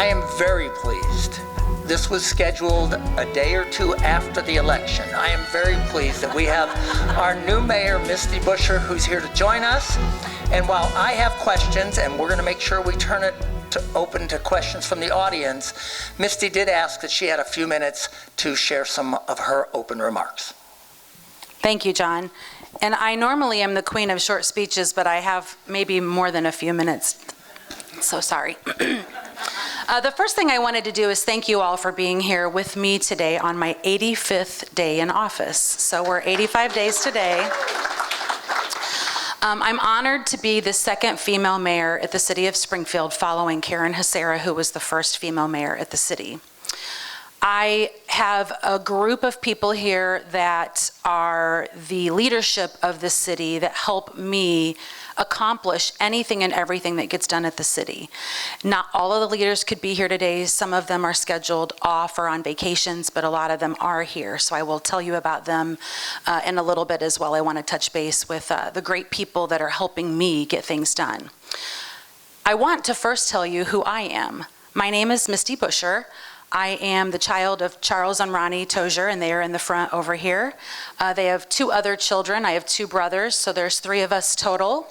I am very pleased. This was scheduled a day or two after the election. I am very pleased that we have our new mayor, Misty Buscher, who's here to join us. And while I have questions, and we're going to make sure we turn it open to questions from the audience, Misty did ask that she had a few minutes to share some of her open remarks. Thank you, John. And I normally am the queen of short speeches, but I have maybe more than a few minutes. So sorry. The first thing I wanted to do is thank you all for being here with me today on my 85th day in office. So we're 85 days today. I'm honored to be the second female mayor at the city of Springfield, following Karen Hasera, who was the first female mayor at the city. I have a group of people here that are the leadership of the city that help me accomplish anything and everything that gets done at the city. Not all of the leaders could be here today. Some of them are scheduled off or on vacations, but a lot of them are here. So I will tell you about them in a little bit as well. I want to touch base with the great people that are helping me get things done. I want to first tell you who I am. My name is Misty Buscher. I am the child of Charles and Ronnie Tozier, and they are in the front over here. They have 2 other children. I have 2 brothers, so there's 3 of us total.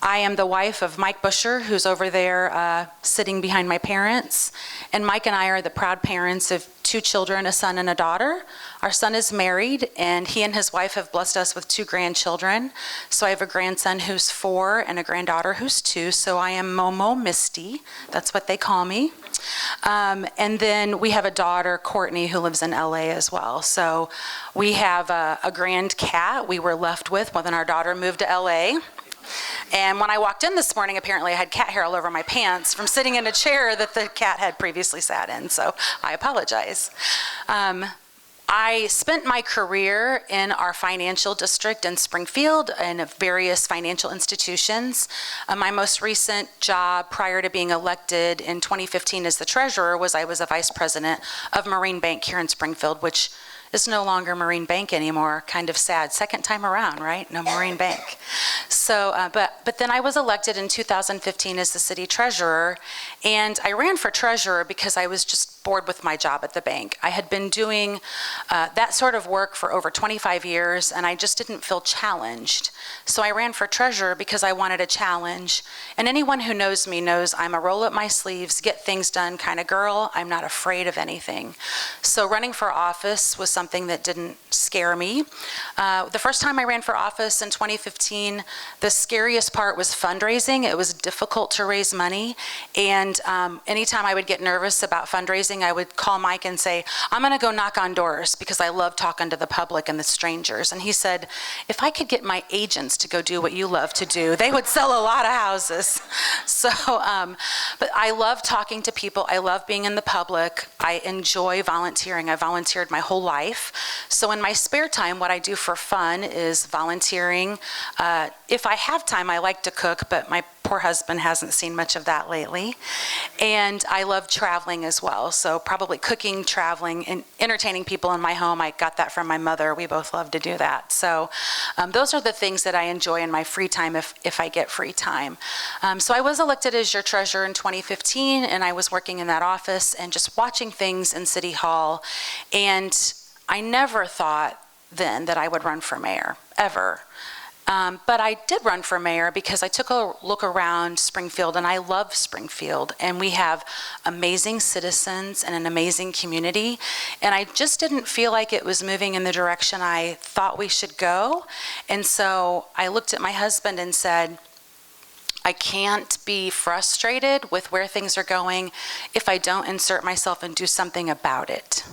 I am the wife of Mike Buscher, who's over there sitting behind my parents. And Mike and I are the proud parents of 2 children, a son and a daughter. Our son is married, and he and his wife have blessed us with 2 grandchildren. So I have a grandson who's 4 and a granddaughter who's 2. So I am Momo Misty. That's what they call me. And then we have a daughter, Courtney, who lives in LA as well. So we have a grand cat we were left with when our daughter moved to LA. And when I walked in this morning, apparently I had cat hair all over my pants from sitting in a chair that the cat had previously sat in, so I apologize. I spent my career in our financial district in Springfield in various financial institutions. My most recent job prior to being elected in 2015 as the treasurer was I was a vice president of Marine Bank here in Springfield, which is no longer Marine Bank anymore. Kind of sad. Second time around, right? No Marine Bank. So, but then I was elected in 2015 as the city treasurer, and I ran for treasurer because I was just bored with my job at the bank. I had been doing that sort of work for over 25 years, and I just didn't feel challenged. So I ran for treasurer because I wanted a challenge. And anyone who knows me knows I'm a roll up my sleeves, get things done kind of girl. I'm not afraid of anything. So running for office was something that didn't scare me. The first time I ran for office in 2015, the scariest part was fundraising. It was difficult to raise money. And anytime I would get nervous about fundraising, I would call Mike and say, I'm going to go knock on doors because I love talking to the public and the strangers. And he said, if I could get my agents to go do what you love to do, they would sell a lot of houses. So, but I love talking to people. I love being in the public. I enjoy volunteering. I volunteered my whole life. So in my spare time, what I do for fun is volunteering. If I have time, I like to cook, but my poor husband hasn't seen much of that lately. And I love traveling as well. So probably cooking, traveling, and entertaining people in my home. I got that from my mother. We both love to do that. So those are the things that I enjoy in my free time if I get free time. So I was elected as your treasurer in 2015, and I was working in that office and just watching things in City Hall. And I never thought then that I would run for mayor, ever. But I did run for mayor because I took a look around Springfield, and I love Springfield, and we have amazing citizens and an amazing community, and I just didn't feel like it was moving in the direction I thought we should go. And so I looked at my husband and said, I can't be frustrated with where things are going if I don't insert myself and do something about it.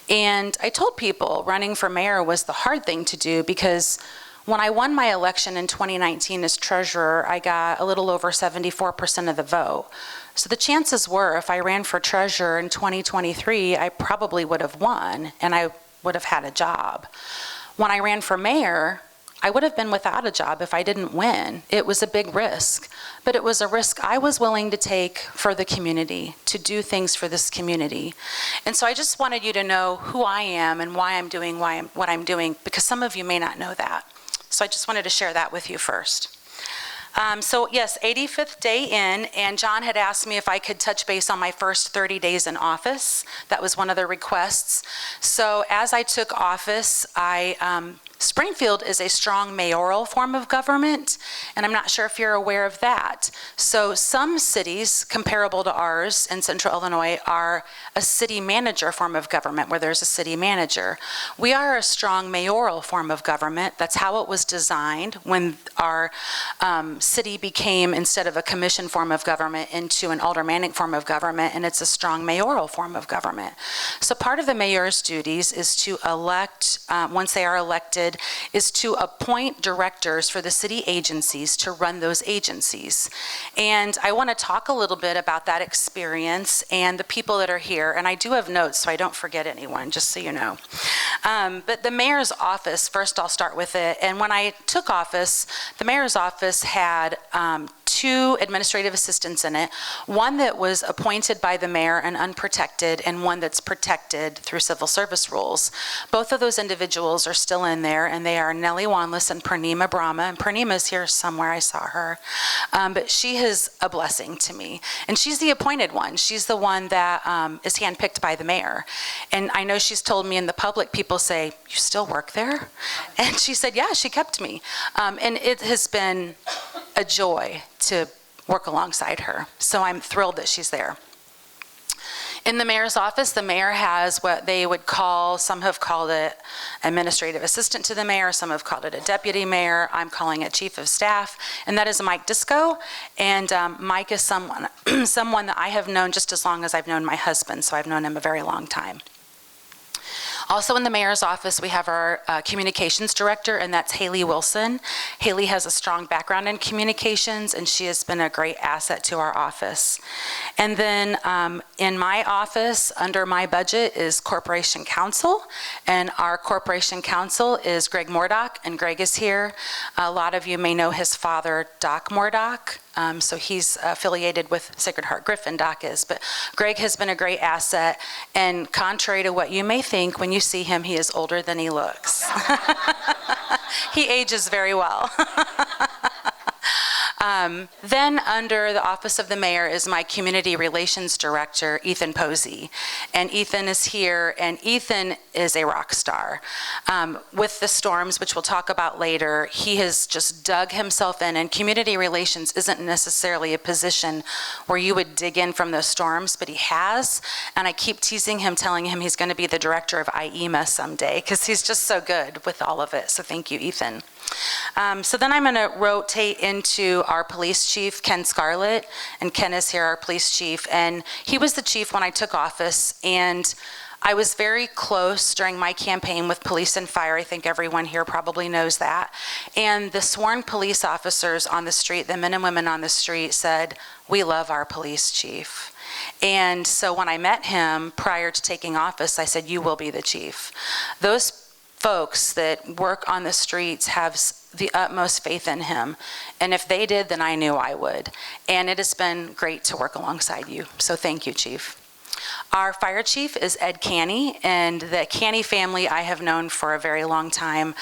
And I told people running for mayor was the hard thing to do because when I won my election in 2019 as treasurer, I got a little over 74% of the vote. So the chances were if I ran for treasurer in 2023, I probably would have won and I would have had a job. When I ran for mayor, I would have been without a job if I didn't win. It was a big risk, but it was a risk I was willing to take for the community, to do things for this community. And so I just wanted you to know who I am and why I'm doing what I'm doing, because some of you may not know that. So I just wanted to share that with you first. So yes, 85th day in, and John had asked me if I could touch base on my first 30 days in office. That was one of the requests. So as I took office, Springfield is a strong mayoral form of government, and I'm not sure if you're aware of that. So some cities comparable to ours in central Illinois are a city manager form of government where there's a city manager. We are a strong mayoral form of government. That's how it was designed when our city became, instead of a commission form of government, into an aldermanic form of government, and it's a strong mayoral form of government. So part of the mayor's duties is to elect, once they are elected, is to appoint directors for the city agencies to run those agencies. And I want to talk a little bit about that experience and the people that are here. And I do have notes so I don't forget anyone, just so you know. But the mayor's office, first I'll start with it. And when I took office, the mayor's office had 2 administrative assistants in it, one that was appointed by the mayor and unprotected, and one that's protected through civil service rules. Both of those individuals are still in there, and they are Nellie Wanless and Purnima Brahma. And Purnima's here somewhere, I saw her. But she is a blessing to me. And she's the appointed one. She's the one that is handpicked by the mayor. And I know she's told me in the public, people say, "You still work there?" And she said, "Yeah, she kept me." And it has been a joy to work alongside her. So I'm thrilled that she's there. In the mayor's office, the mayor has what they would call, some have called it administrative assistant to the mayor, some have called it a deputy mayor. I'm calling it chief of staff, and that is Mike Disco. And Mike is someone that I have known just as long as I've known my husband, so I've known him a very long time. Also in the mayor's office, we have our communications director, and that's Haley Wilson. Haley has a strong background in communications, and she has been a great asset to our office. And then in my office, under my budget, is corporation counsel, and our corporation counsel is Greg Mordock, and Greg is here. A lot of you may know his father, Doc Mordock. So he's affiliated with Sacred Heart Griffin, Doc is. But Greg has been a great asset, and contrary to what you may think, when you see him, he is older than he looks. He ages very well. Then under the office of the mayor is my community relations director, Ethan Posey. And Ethan is here, and Ethan is a rock star. With the storms, which we'll talk about later, he has just dug himself in, and community relations isn't necessarily a position where you would dig in from those storms, but he has. And I keep teasing him, telling him he's going to be the director of IEMA someday, because he's just so good with all of it. So thank you, Ethan. So then I'm going to rotate into our police chief, Ken Scarlett, and Ken is here, our police chief, and he was the chief when I took office, and I was very close during my campaign with police and fire. I think everyone here probably knows that. And the sworn police officers on the street, the men and women on the street, said, "We love our police chief." And so when I met him prior to taking office, I said, "You will be the chief." Those folks that work on the streets have the utmost faith in him. And if they did, then I knew I would. And it has been great to work alongside you. So thank you, Chief. Our fire chief is Ed Canny, and the Canny family I have known for a very long time.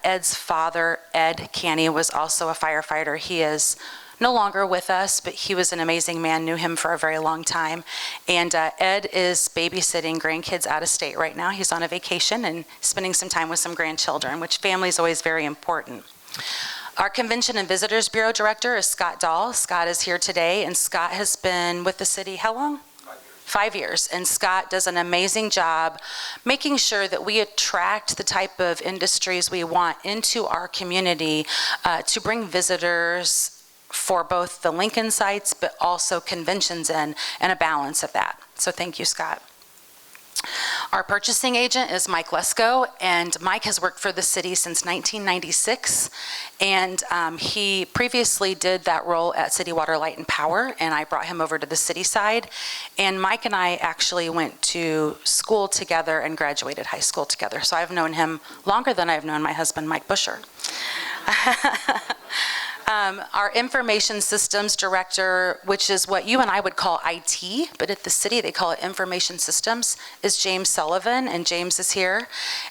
Ed's father, Ed Canny, was also a firefighter. He is no longer with us, but he was an amazing man, knew him for a very long time. And Ed is babysitting grandkids out of state right now. He's on a vacation and spending some time with some grandchildren, which family is always very important. Our Convention and Visitors Bureau Director is Scott Dahl. Scott is here today, and Scott has been with the city how long? 5 years. And Scott does an amazing job making sure that we attract the type of industries we want into our community to bring visitors for both the Lincoln sites, but also conventions in, and a balance of that. So thank you, Scott. Our purchasing agent is Mike Lesko, and Mike has worked for the city since 1996, and he previously did that role at City Water, Light, and Power, and I brought him over to the city side, and Mike and I actually went to school together and graduated high school together, so I've known him longer than I've known my husband, Mike Buscher. Our information systems director, which is what you and I would call IT, but at the city they call it information systems, is James Sullivan, and James is here.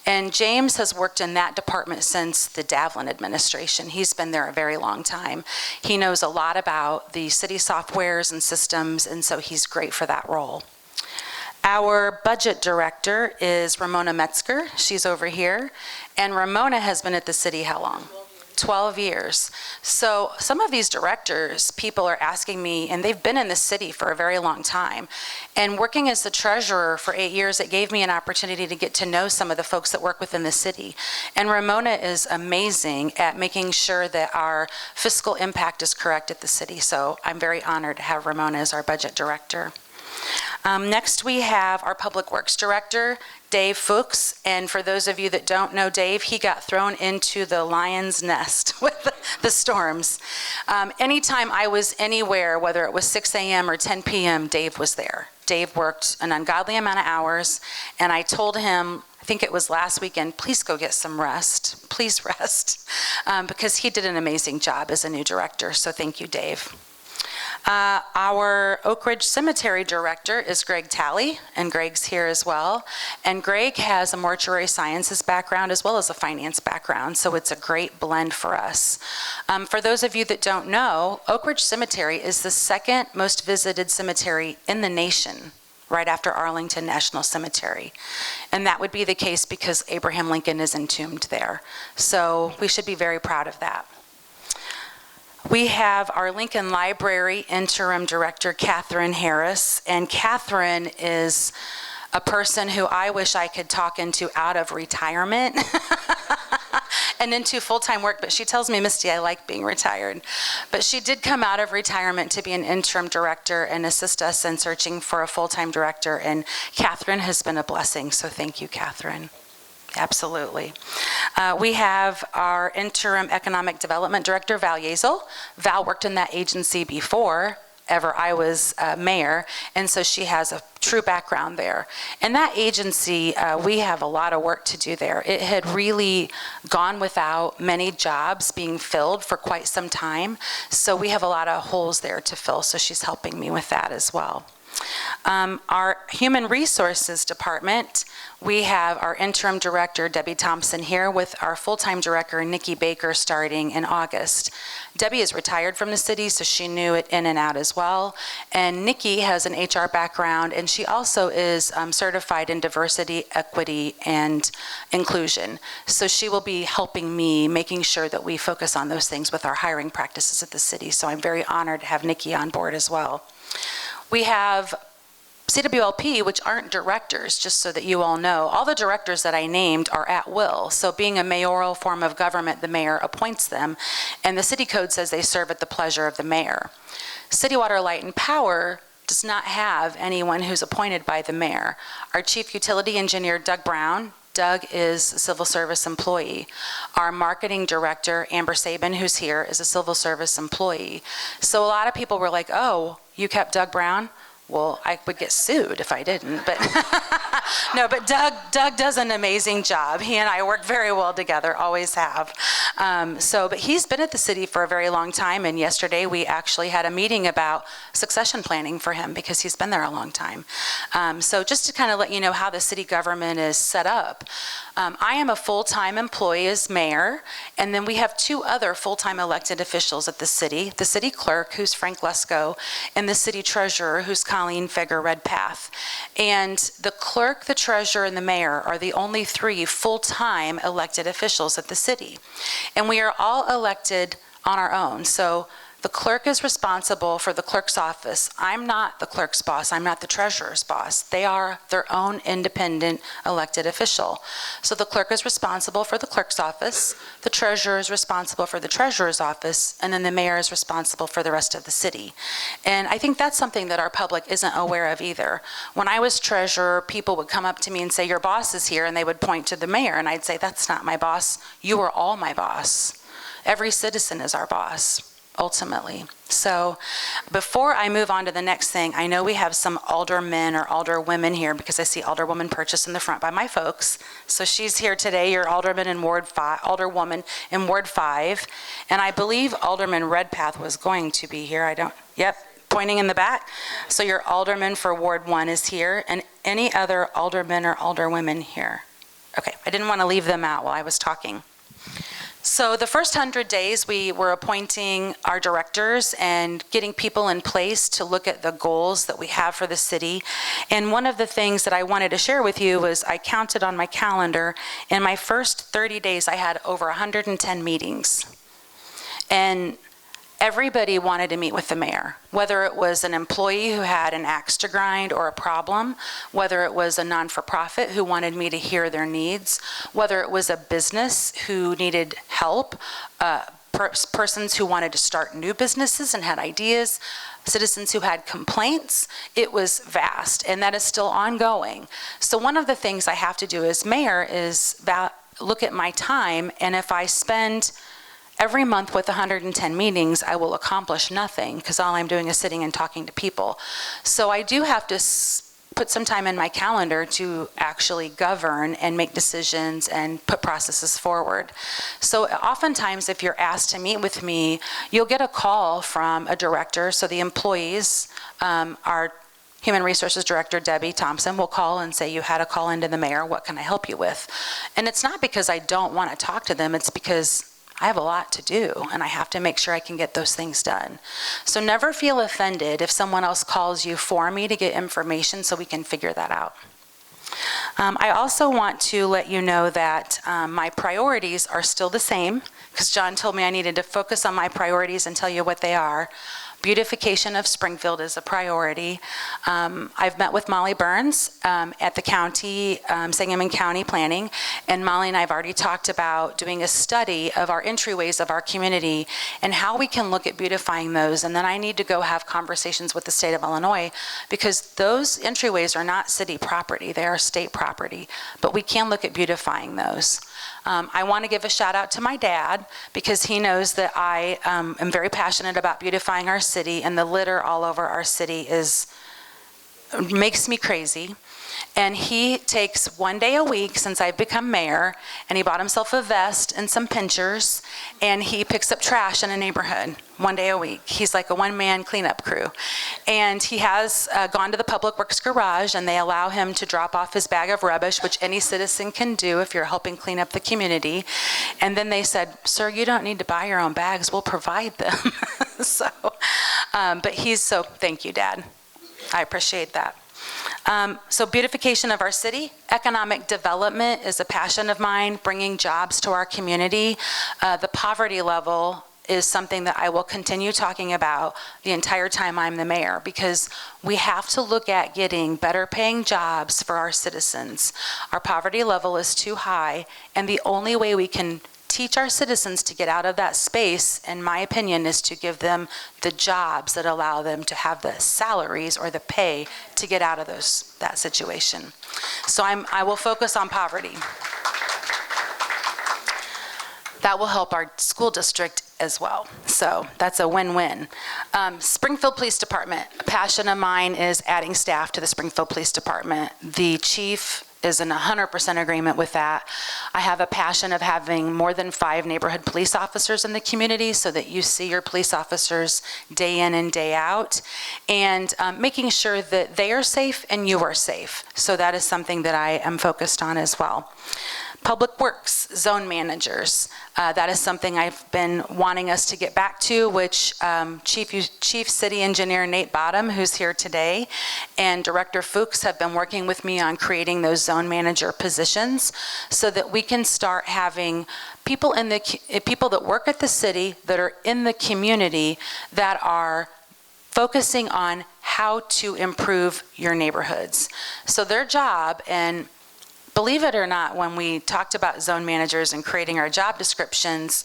And James has worked in that department since the Davlin administration. He's been there a very long time. He knows a lot about the city softwares and systems, and so he's great for that role. Our budget director is Ramona Metzger. She's over here. And Ramona has been at the city how long? 12 years. So some of these directors, people are asking me, and they've been in the city for a very long time. And working as the treasurer for 8 years, it gave me an opportunity to get to know some of the folks that work within the city. And Ramona is amazing at making sure that our fiscal impact is correct at the city. So I'm very honored to have Ramona as our budget director. Next, we have our Public Works Director, Dave Fuchs. And for those of you that don't know Dave, he got thrown into the lion's nest with the storms. Anytime I was anywhere, whether it was 6 a.m. or 10 p.m., Dave was there. Dave worked an ungodly amount of hours, and I told him, I think it was last weekend, please go get some rest. Please rest. Because he did an amazing job as a new director, so thank you, Dave. Our Oak Ridge Cemetery Director is Greg Talley, and Greg's here as well. And Greg has a mortuary sciences background as well as a finance background, so it's a great blend for us. For those of you that don't know, Oak Ridge Cemetery is the second most visited cemetery in the nation, right after Arlington National Cemetery. And that would be the case because Abraham Lincoln is entombed there. So we should be very proud of that. We have our Lincoln Library Interim Director, Catherine Harris, and Catherine is a person who I wish I could talk into out of retirement and into full-time work, but she tells me, Misty, I like being retired. But she did come out of retirement to be an interim director and assist us in searching for a full-time director, and Catherine has been a blessing, so thank you, Catherine. Absolutely. We have our interim economic development director, Val Yazel. Val worked in that agency before ever I was mayor, and so she has a true background there. And that agency, we have a lot of work to do there. It had really gone without many jobs being filled for quite some time, so we have a lot of holes there to fill, so she's helping me with that as well. Our Human Resources Department, we have our interim director, Debbie Thompson, here with our full-time director, Nikki Baker, starting in August. Debbie is retired from the city, so she knew it in and out as well. And Nikki has an HR background, and she also is certified in diversity, equity, and inclusion. So she will be helping me, making sure that we focus on those things with our hiring practices at the city. So I'm very honored to have Nikki on board as well. We have CWLP, which aren't directors, just so that you all know. All the directors that I named are at will. So being a mayoral form of government, the mayor appoints them, and the city code says they serve at the pleasure of the mayor. City Water, Light, and Power does not have anyone who's appointed by the mayor. Our chief utility engineer, Doug Brown, Doug is a civil service employee. Our marketing director, Amber Sabin, who's here, is a civil service employee. So a lot of people were like, oh, you kept Doug Brown? Well, I would get sued if I didn't, but no, but Doug does an amazing job. He and I work very well together, always have. But he's been at the city for a very long time, and yesterday we actually had a meeting about succession planning for him because he's been there a long time. So just to kind of let you know how the city government is set up, I am a full-time employee as mayor, and then we have two other full-time elected officials at the city clerk, who's Frank Lesko, and the city treasurer, who's Colleen Feger-Redpath. And the clerk, the treasurer, and the mayor are the only three full-time elected officials at the city. And we are all elected on our own. So the clerk is responsible for the clerk's office. I'm not the clerk's boss. I'm not the treasurer's boss. They are their own independent elected official. So the clerk is responsible for the clerk's office, the treasurer is responsible for the treasurer's office, and then the mayor is responsible for the rest of the city. And I think that's something that our public isn't aware of either. When I was treasurer, people would come up to me and say, your boss is here, and they would point to the mayor, and I'd say, that's not my boss. You are all my boss. Every citizen is our boss. ultimately. So before I move on to the next thing, I know we have some aldermen or alderwomen here because I see Alderwoman Purchase in the front by my folks. So she's here today, your alderman in Ward 5, alderwoman in Ward 5. And I believe Alderman Redpath was going to be here. Yep, pointing in the back. So your alderman for Ward 1 is here, and any other aldermen or alderwomen here? Okay, I didn't want to leave them out while I was talking. So the first 100 days, we were appointing our directors and getting people in place to look at the goals that we have for the city. And one of the things that I wanted to share with you was I counted on my calendar. In my first 30 days, I had over 110 meetings. And everybody wanted to meet with the mayor, whether it was an employee who had an axe to grind or a problem, whether it was a non-for-profit who wanted me to hear their needs, whether it was a business who needed help, persons who wanted to start new businesses and had ideas, citizens who had complaints. It was vast, and that is still ongoing. So one of the things I have to do as mayor is look at my time, and if I spend every month with 110 meetings, I will accomplish nothing because all I'm doing is sitting and talking to people. So I do have to put some time in my calendar to actually govern and make decisions and put processes forward. So oftentimes, if you're asked to meet with me, you'll get a call from a director. So the employees, our Human Resources Director, Debbie Thompson, will call and say, you had a call into the mayor, what can I help you with? And it's not because I don't want to talk to them, it's because I have a lot to do, and I have to make sure I can get those things done. So never feel offended if someone else calls you for me to get information so we can figure that out. I also want to let you know that my priorities are still the same, because John told me I needed to focus on my priorities and tell you what they are. Beautification of Springfield is a priority. I've met with Molly Burns at the county, Sangamon County Planning, and Molly and I have already talked about doing a study of our entryways of our community and how we can look at beautifying those. And then I need to go have conversations with the state of Illinois, because those entryways are not city property, they are state property, but we can look at beautifying those. I want to give a shout out to my dad, because he knows that I am very passionate about beautifying our city, and the litter all over our city makes me crazy. And he takes one day a week since I've become mayor, and he bought himself a vest and some pinchers, and he picks up trash in a neighborhood one day a week. He's like a one-man cleanup crew. And he has gone to the Public Works Garage, and they allow him to drop off his bag of rubbish, which any citizen can do if you're helping clean up the community. And then they said, sir, you don't need to buy your own bags, we'll provide them. Thank you, Dad. I appreciate that. So beautification of our city, economic development is a passion of mine, bringing jobs to our community. The poverty level is something that I will continue talking about the entire time I'm the mayor, because we have to look at getting better paying jobs for our citizens. Our poverty level is too high, and the only way we can teach our citizens to get out of that space, in my opinion, is to give them the jobs that allow them to have the salaries or the pay to get out of that situation. So I will focus on poverty. That will help our school district as well. So that's a win-win. Springfield Police Department, a passion of mine is adding staff to the Springfield Police Department. The chief is in 100% agreement with that. I have a passion of having more than 5 neighborhood police officers in the community, so that you see your police officers day in and day out, and making sure that they are safe and you are safe. So that is something that I am focused on as well. Public Works zone managers. That is something I've been wanting us to get back to, which Chief City Engineer Nate Bottom, who's here today, and Director Fuchs have been working with me on creating those zone manager positions, so that we can start having people that work at the city, that are in the community, that are focusing on how to improve your neighborhoods. So their job, and believe it or not, when we talked about zone managers and creating our job descriptions,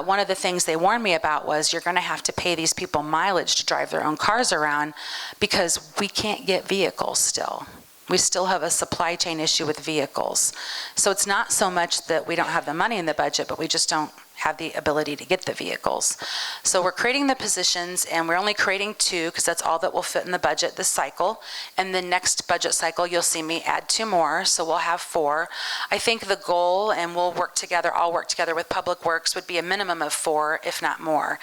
one of the things they warned me about was, you're going to have to pay these people mileage to drive their own cars around, because we can't get vehicles still. We still have a supply chain issue with vehicles. So it's not so much that we don't have the money in the budget, but we just don't have the ability to get the vehicles. So we're creating the positions, and we're only creating 2 because that's all that will fit in the budget this cycle. And the next budget cycle, you'll see me add 2 more, so we'll have 4. I think the goal, and we'll work together, I'll work together with Public Works, would be a minimum of 4, if not more.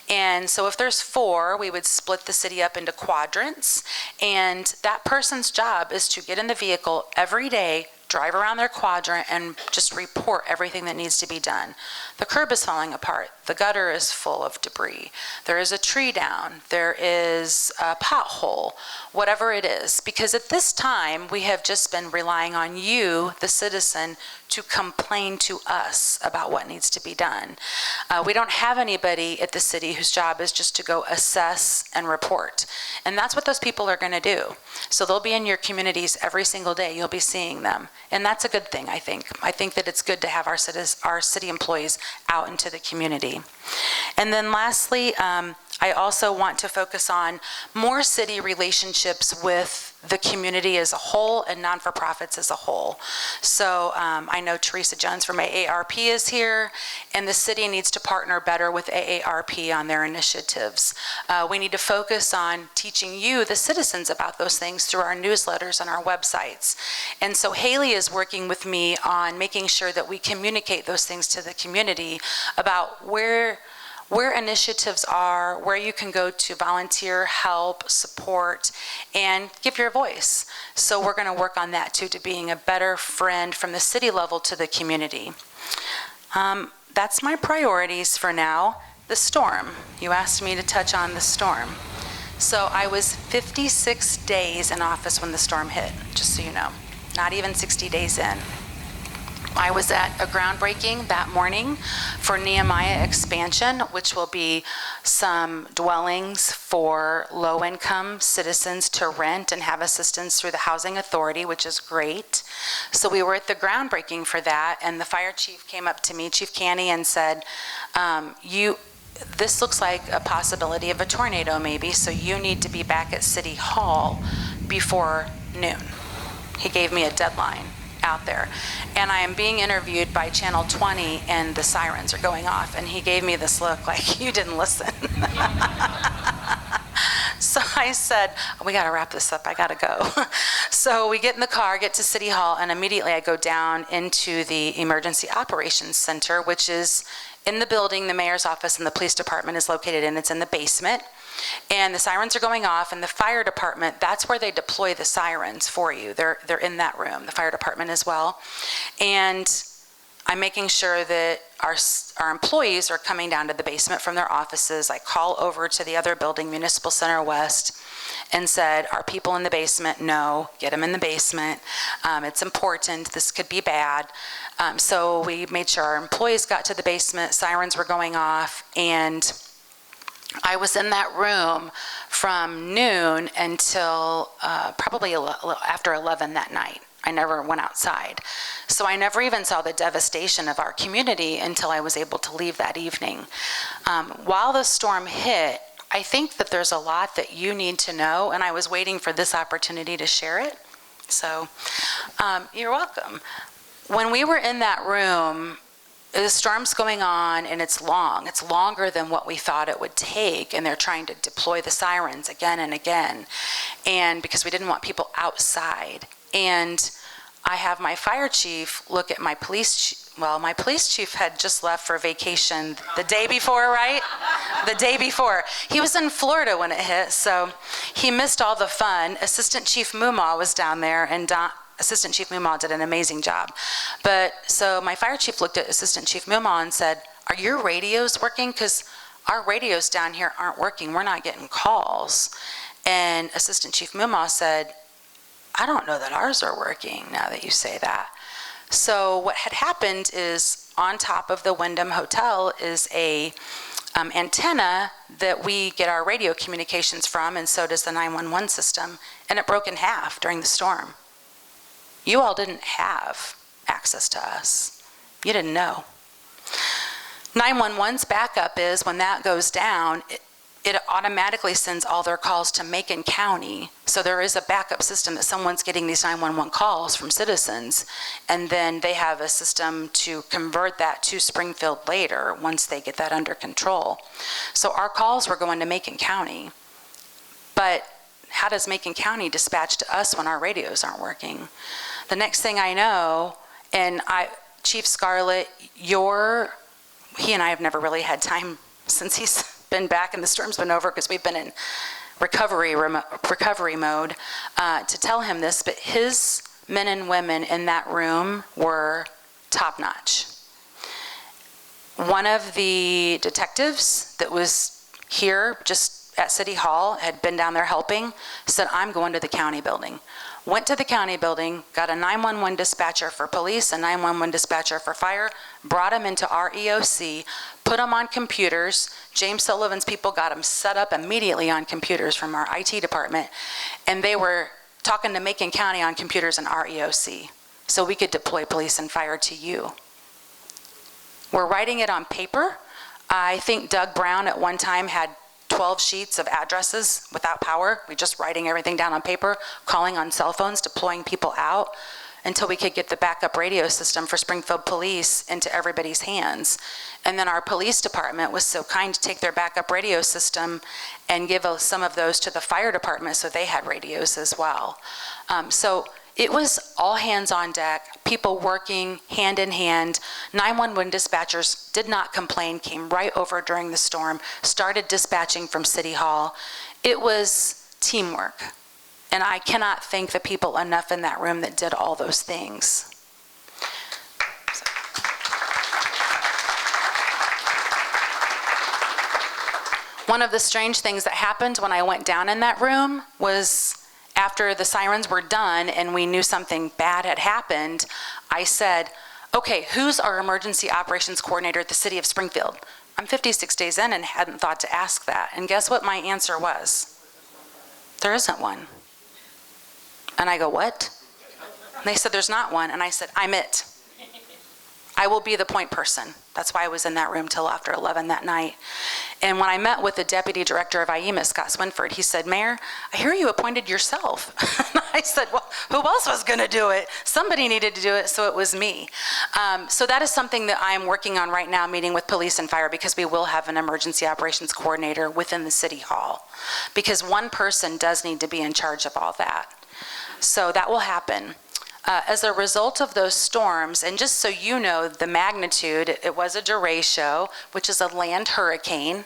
And so if there's 4, we would split the city up into quadrants, and that person's job is to get in the vehicle every day, drive around their quadrant, and just report everything that needs to be done. The curb is falling apart. The gutter is full of debris. There is a tree down. There is a pothole, whatever it is. Because at this time, we have just been relying on you, the citizen, to complain to us about what needs to be done. We don't have anybody at the city whose job is just to go assess and report. And that's what those people are going to do. So they'll be in your communities every single day. You'll be seeing them. And that's a good thing, I think. I think that it's good to have our city employees out into the community. And then lastly, I also want to focus on more city relationships with the community as a whole and non-for-profits as a whole. So I know Teresa Jones from AARP is here, and the city needs to partner better with AARP on their initiatives. We need to focus on teaching you, the citizens, about those things through our newsletters and our websites. And so Haley is working with me on making sure that we communicate those things to the community about where initiatives are, where you can go to volunteer, help, support, and give your voice. So we're going to work on that too, to being a better friend from the city level to the community. That's my priorities for now. The storm. You asked me to touch on the storm. So I was 56 days in office when the storm hit, just so you know. Not even 60 days in. I was at a groundbreaking that morning for Nehemiah expansion, which will be some dwellings for low-income citizens to rent and have assistance through the Housing Authority, which is great. So we were at the groundbreaking for that, and the fire chief came up to me, Chief Canny, and said, this looks like a possibility of a tornado maybe, so you need to be back at City Hall before noon. He gave me a deadline out there. And I am being interviewed by Channel 20, and the sirens are going off, and he gave me this look like, you didn't listen. So I said, we got to wrap this up, I got to go. So we get in the car, get to City Hall, and immediately I go down into the Emergency Operations Center, which is in the building the mayor's office and the police department is located in. It's in the basement. And the sirens are going off, and the fire department, that's where they deploy the sirens for you. They're in that room, the fire department as well. And I'm making sure that our employees are coming down to the basement from their offices. I call over to the other building, Municipal Center West, and said, are people in the basement? No, get them in the basement. It's important, this could be bad. So we made sure our employees got to the basement, sirens were going off, and I was in that room from noon until probably a little after 11 that night. I never went outside. So I never even saw the devastation of our community until I was able to leave that evening. While the storm hit, I think that there's a lot that you need to know, and I was waiting for this opportunity to share it. So you're welcome. When we were in that room, the storm's going on, and it's long. It's longer than what we thought it would take, and they're trying to deploy the sirens again and again, and because we didn't want people outside. And I have my fire chief look at my police chief. Well, my police chief had just left for vacation the day before, right? The day before. He was in Florida when it hit, so he missed all the fun. Assistant Chief Mumaw was down there, and Assistant Chief Mumaw did an amazing job. But so my fire chief looked at Assistant Chief Mumaw and said, are your radios working? Because our radios down here aren't working. We're not getting calls. And Assistant Chief Mumaw said, I don't know that ours are working now that you say that. So what had happened is on top of the Wyndham Hotel is a antenna that we get our radio communications from, and so does the 911 system, and it broke in half during the storm. You all didn't have access to us. You didn't know. 911's backup is when that goes down, it automatically sends all their calls to Macon County. So there is a backup system that someone's getting these 911 calls from citizens, and then they have a system to convert that to Springfield later once they get that under control. So our calls were going to Macon County. But how does Macon County dispatch to us when our radios aren't working? The next thing I know, Chief Scarlett, he and I have never really had time since he's been back and the storm's been over, because we've been in recovery mode, to tell him this, but his men and women in that room were top notch. One of the detectives that was here just at City Hall, had been down there helping, said, I'm going to the county building. Went to the county building, got a 911 dispatcher for police, a 911 dispatcher for fire, brought them into our EOC, put them on computers. James Sullivan's people got them set up immediately on computers from our IT department, and they were talking to Macon County on computers in our EOC, so we could deploy police and fire to you. We're writing it on paper. I think Doug Brown at one time had 12 sheets of addresses without power. We're just writing everything down on paper, calling on cell phones, deploying people out until we could get the backup radio system for Springfield Police into everybody's hands. And then our police department was so kind to take their backup radio system and give some of those to the fire department, so they had radios as well. So it was all hands on deck, people working hand in hand. 911 dispatchers did not complain, came right over during the storm, started dispatching from City Hall. It was teamwork. And I cannot thank the people enough in that room that did all those things. One of the strange things that happened when I went down in that room was, after the sirens were done and we knew something bad had happened, I said, okay, who's our emergency operations coordinator at the city of Springfield? I'm 56 days in and hadn't thought to ask that. And guess what my answer was? There isn't one. And I go, what? And they said, there's not one. And I said, I'm it. I will be the point person. That's why I was in that room till after 11 that night. And when I met with the deputy director of IEMA, Scott Swinford, he said, Mayor, I hear you appointed yourself. I said, well, who else was going to do it? Somebody needed to do it, so it was me. So that is something that I am working on right now, meeting with police and fire, because we will have an emergency operations coordinator within the City Hall, because one person does need to be in charge of all that. So that will happen. As a result of those storms, and just so you know the magnitude, it was a derecho, which is a land hurricane.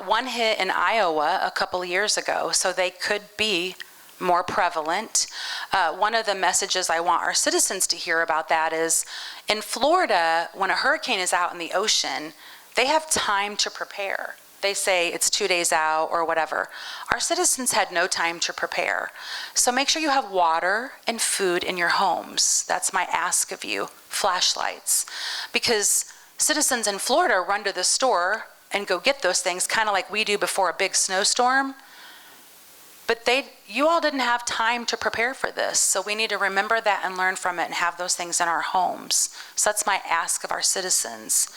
One hit in Iowa a couple of years ago, so they could be more prevalent. One of the messages I want our citizens to hear about that is, in Florida, when a hurricane is out in the ocean, they have time to prepare. They say it's 2 days out or whatever. Our citizens had no time to prepare. So make sure you have water and food in your homes. That's my ask of you. Flashlights. Because citizens in Florida run to the store and go get those things, kind of like we do before a big snowstorm. But you all didn't have time to prepare for this. So we need to remember that and learn from it and have those things in our homes. So that's my ask of our citizens.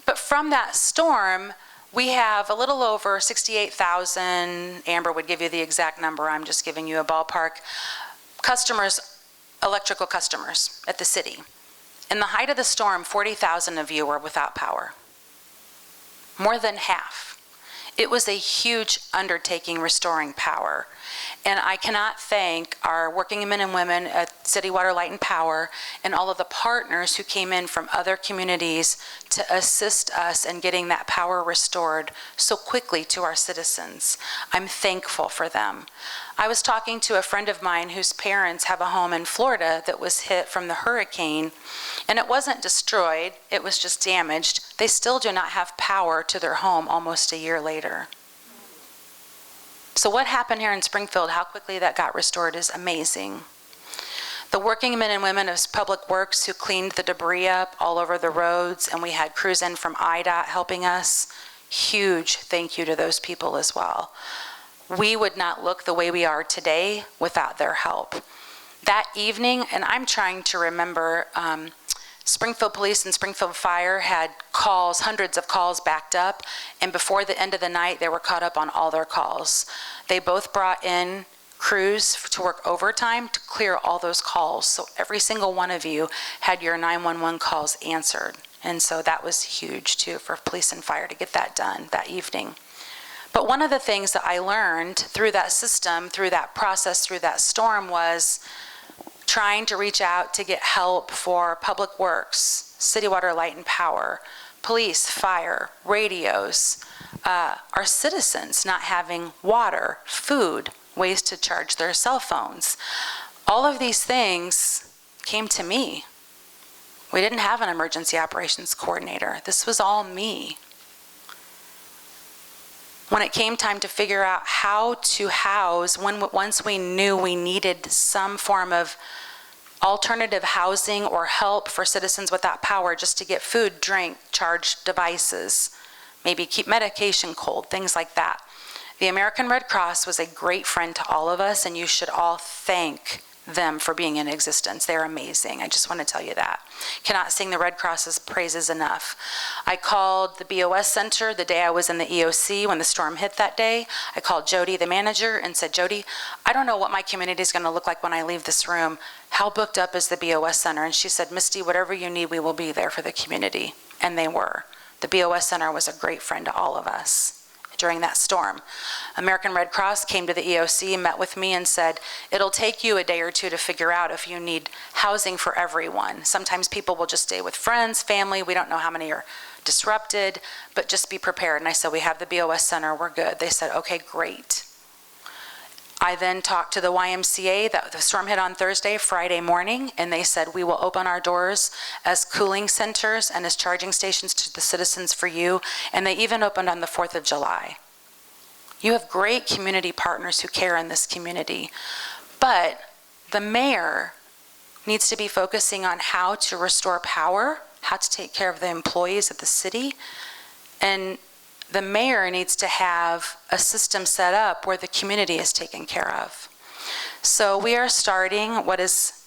But from that storm, we have a little over 68,000, Amber would give you the exact number, I'm just giving you a ballpark, customers, electrical customers at the city. In the height of the storm, 40,000 of you were without power. More than half. It was a huge undertaking restoring power. And I cannot thank our working men and women at City Water, Light and Power and all of the partners who came in from other communities to assist us in getting that power restored so quickly to our citizens. I'm thankful for them. I was talking to a friend of mine whose parents have a home in Florida that was hit from the hurricane, and it wasn't destroyed, it was just damaged. They still do not have power to their home almost a year later. So what happened here in Springfield, how quickly that got restored is amazing. The working men and women of Public Works who cleaned the debris up all over the roads, and we had crews in from IDOT helping us, huge thank you to those people as well. We would not look the way we are today without their help. That evening, and I'm trying to remember, Springfield Police and Springfield Fire had calls, hundreds of calls backed up, and before the end of the night, they were caught up on all their calls. They both brought in crews to work overtime to clear all those calls. So every single one of you had your 911 calls answered. And so that was huge too for police and fire to get that done that evening. But one of the things that I learned through that system, through that process, through that storm was trying to reach out to get help for public works, city water, light and power, police, fire, radios, our citizens not having water, food, ways to charge their cell phones. All of these things came to me. We didn't have an emergency operations coordinator. This was all me. When it came time to figure out how to house, once we knew we needed some form of alternative housing or help for citizens without power just to get food, drink, charge devices, maybe keep medication cold, things like that. The American Red Cross was a great friend to all of us, and you should all thank them for being in existence. They're amazing. I just want to tell you that. Cannot sing the Red Cross's praises enough. I called the BOS Center the day I was in the EOC when the storm hit that day. I called Jody, the manager, and said, Jody, I don't know what my community is going to look like when I leave this room. How booked up is the BOS Center? And she said, Misty, whatever you need, we will be there for the community. And they were. The BOS Center was a great friend to all of us during that storm. American Red Cross came to the EOC, met with me and said, it'll take you a day or two to figure out if you need housing for everyone. Sometimes people will just stay with friends, family. We don't know how many are disrupted, but just be prepared. And I said, we have the BOS Center, we're good. They said, okay, great. I then talked to the YMCA. The storm hit on Thursday, Friday morning, and they said, we will open our doors as cooling centers and as charging stations to the citizens for you. And they even opened on the 4th of July. You have great community partners who care in this community. But the mayor needs to be focusing on how to restore power, how to take care of the employees of the city, and the mayor needs to have a system set up where the community is taken care of. So we are starting what is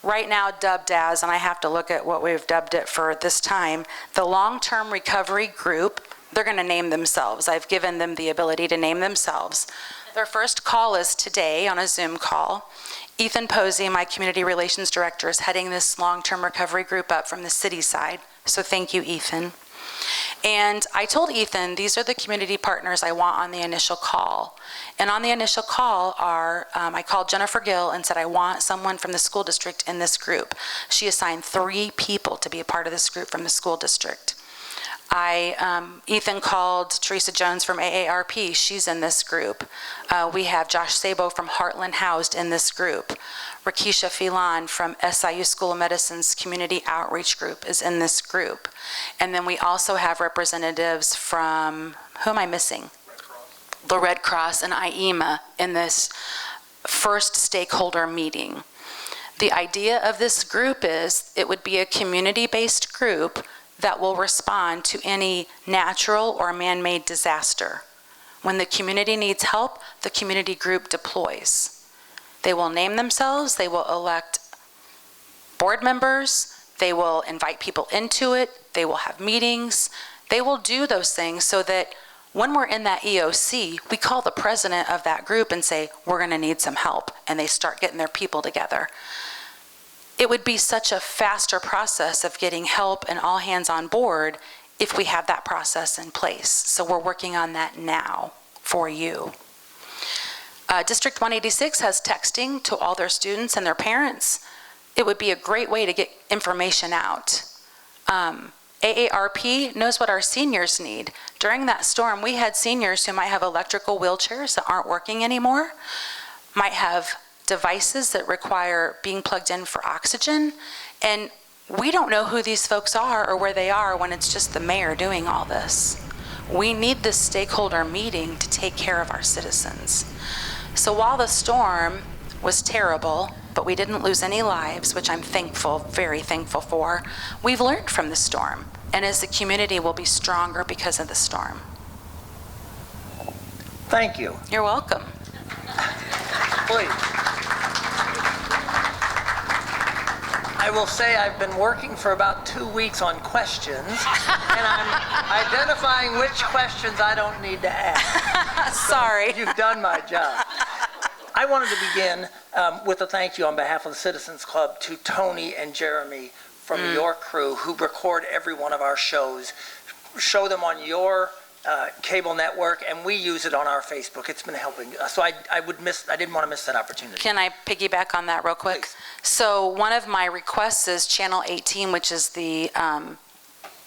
right now dubbed as, and I have to look at what we've dubbed it for this time, the long-term recovery group. They're going to name themselves. I've given them the ability to name themselves. Their first call is today on a Zoom call. Ethan Posey, my community relations director, is heading this long-term recovery group up from the city side. So thank you, Ethan. And I told Ethan, these are the community partners I want on the initial call. And on the initial call I called Jennifer Gill and said, I want someone from the school district in this group. She assigned 3 people to be a part of this group from the school district. Ethan called Teresa Jones from AARP. She's in this group. We have Josh Sabo from Heartland housed in this group. Rakisha Phelan from SIU School of Medicine's Community Outreach Group is in this group. And then we also have representatives from, who am I missing? The Red Cross and IEMA in this first stakeholder meeting. The idea of this group is it would be a community-based group that will respond to any natural or man-made disaster. When the community needs help, the community group deploys. They will name themselves, they will elect board members, they will invite people into it, they will have meetings, they will do those things so that when we're in that EOC, we call the president of that group and say, we're gonna need some help, and they start getting their people together. It would be such a faster process of getting help and all hands on board if we have that process in place. So we're working on that now for you. District 186 has texting to all their students and their parents. It would be a great way to get information out. AARP knows what our seniors need. During that storm, we had seniors who might have electrical wheelchairs that aren't working anymore, might have devices that require being plugged in for oxygen, and we don't know who these folks are or where they are when it's just the mayor doing all this. We need this stakeholder meeting to take care of our citizens. So while the storm was terrible, but we didn't lose any lives, which I'm thankful, very thankful for, we've learned from the storm, and as the community will be stronger because of the storm. Thank you. You're welcome. Please. I will say I've been working for about 2 weeks on questions, and I'm identifying which questions I don't need to ask. Sorry. You've done my job. I wanted to begin with a thank you on behalf of the Citizens Club to Tony and Jeremy from your crew who record every one of our shows, show them on your cable network, and we use it on our Facebook. It's been helping. So I didn't want to miss that opportunity. Can I piggyback on that real quick? Please. So one of my requests is Channel 18, which is the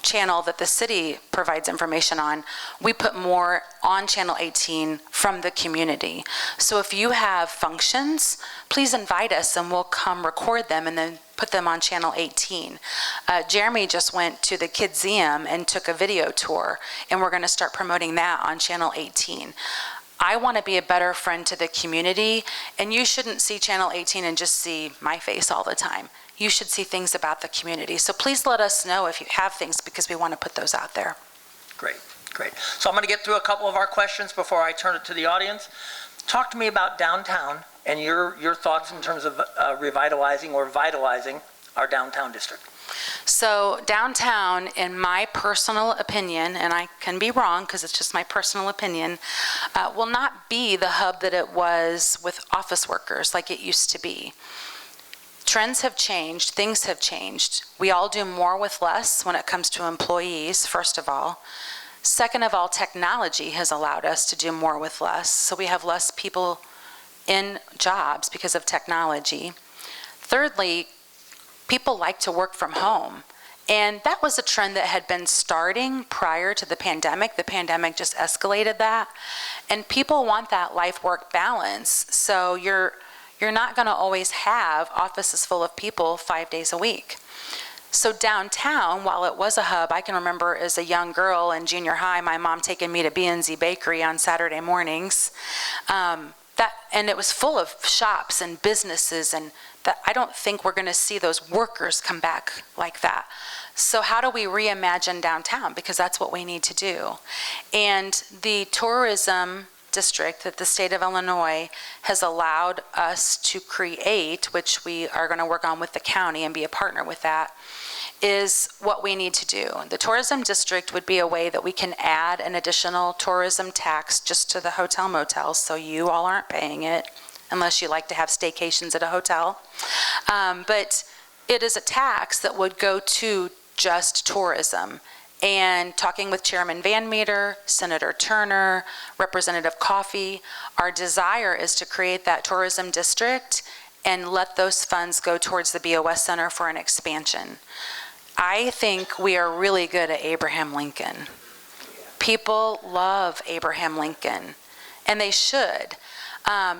channel that the city provides information on. We put more on Channel 18 from the community. So if you have functions, please invite us and we'll come record them and then put them on Channel 18. Jeremy just went to the Kidseum and took a video tour, and we're going to start promoting that on Channel 18. I want to be a better friend to the community, and you shouldn't see Channel 18 and just see my face all the time. You should see things about the community. So please let us know if you have things, because we want to put those out there. Great, great. So I'm going to get through a couple of our questions before I turn it to the audience. Talk to me about downtown and your thoughts in terms of revitalizing or vitalizing our downtown district. So downtown, in my personal opinion, and I can be wrong because it's just my personal opinion, will not be the hub that it was with office workers like it used to be. Trends have changed, things have changed. We all do more with less when it comes to employees, first of all. Second of all, technology has allowed us to do more with less, so we have less people in jobs because of technology. Thirdly, people like to work from home. And that was a trend that had been starting prior to the pandemic. The pandemic just escalated that. And people want that life-work balance. So you're not going to always have offices full of people 5 days a week. So downtown, while it was a hub, I can remember as a young girl in junior high, my mom taking me to B&Z Bakery on Saturday mornings. And it was full of shops and businesses, and that I don't think we're going to see those workers come back like that. So how do we reimagine downtown? Because that's what we need to do. And the tourism district that the state of Illinois has allowed us to create, which we are going to work on with the county and be a partner with that, is what we need to do. The tourism district would be a way that we can add an additional tourism tax just to the hotel motels, so you all aren't paying it unless you like to have staycations at a hotel. But it is a tax that would go to just tourism. And talking with Chairman Van Meter, Senator Turner, Representative Coffey, our desire is to create that tourism district and let those funds go towards the BOS Center for an expansion. I think we are really good at Abraham Lincoln. People love Abraham Lincoln, and they should.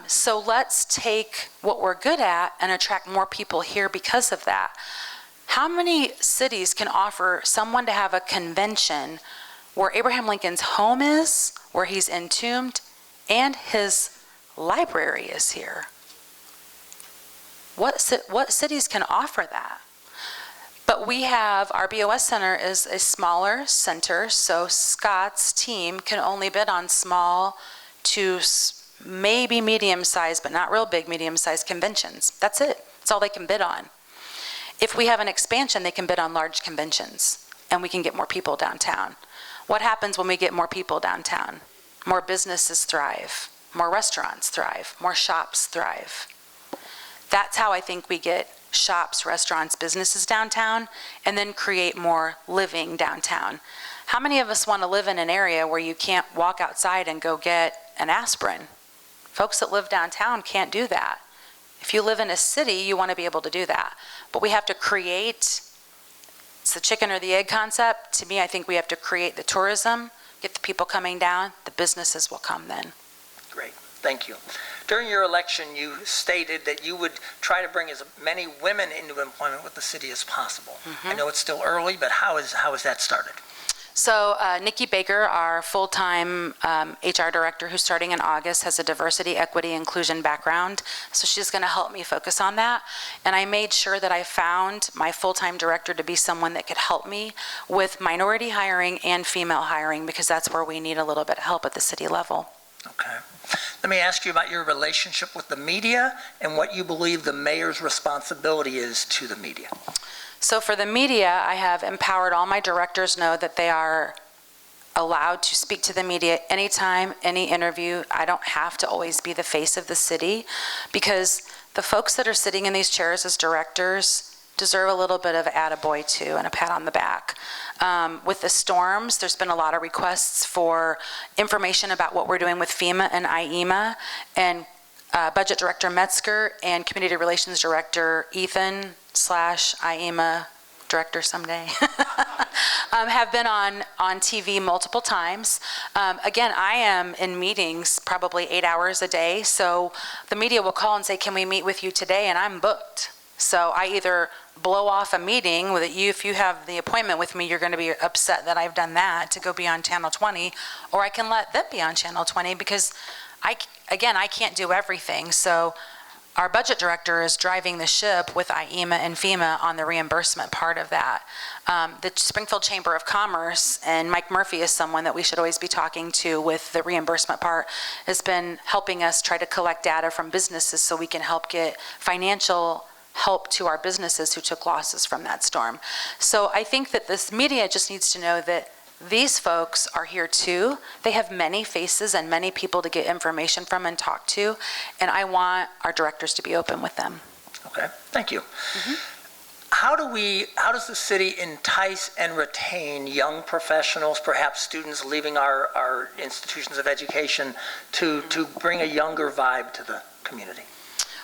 So let's take what we're good at and attract more people here because of that. How many cities can offer someone to have a convention where Abraham Lincoln's home is, where he's entombed, and his library is here? What cities can offer that? But we have, our BOS Center is a smaller center, so Scott's team can only bid on small to maybe medium-sized, but not real big medium-sized conventions. That's it. That's all they can bid on. If we have an expansion, they can bid on large conventions, and we can get more people downtown. What happens when we get more people downtown? More businesses thrive, more restaurants thrive, more shops thrive. That's how I think we get shops, restaurants, businesses downtown, and then create more living downtown. How many of us want to live in an area where you can't walk outside and go get an aspirin? Folks that live downtown can't do that. If you live in a city, you want to be able to do that. But we have to create, it's the chicken or the egg concept. To me, I think we have to create the tourism, get the people coming down, the businesses will come then. Great, thank you. During your election, you stated that you would try to bring as many women into employment with the city as possible. I know it's still early, but how is that started? So Nikki Baker, our full-time HR director who's starting in August, has a diversity, equity, inclusion background. So she's going to help me focus on that. And I made sure that I found my full-time director to be someone that could help me with minority hiring and female hiring, because that's where we need a little bit of help at the city level. Okay. Let me ask you about your relationship with the media and what you believe the mayor's responsibility is to the media. So for the media, I have empowered all my directors know that they are allowed to speak to the media anytime, any interview. I don't have to always be the face of the city, because the folks that are sitting in these chairs as directors deserve a little bit of attaboy too, and a pat on the back. With the storms, there's been a lot of requests for information about what we're doing with FEMA and IEMA, and Budget Director Metzger and Community Relations Director Ethan / IEMA Director someday have been on TV multiple times. Again, I am in meetings probably 8 hours a day, so the media will call and say, can we meet with you today? And I'm booked. So I either blow off a meeting with you. If you have the appointment with me, you're going to be upset that I've done that to go be on Channel 20, or I can let them be on Channel 20, because I can't do everything. So our budget director is driving the ship with IEMA and FEMA on the reimbursement part of that. The Springfield Chamber of Commerce, and Mike Murphy is someone that we should always be talking to with the reimbursement part, has been helping us try to collect data from businesses so we can help get financial help to our businesses who took losses from that storm. So I think that this media just needs to know that these folks are here too. They have many faces and many people to get information from and talk to, and I want our directors to be open with them. Okay, thank you. How does the city entice and retain young professionals, perhaps students leaving our institutions of education, to bring a younger vibe to the community?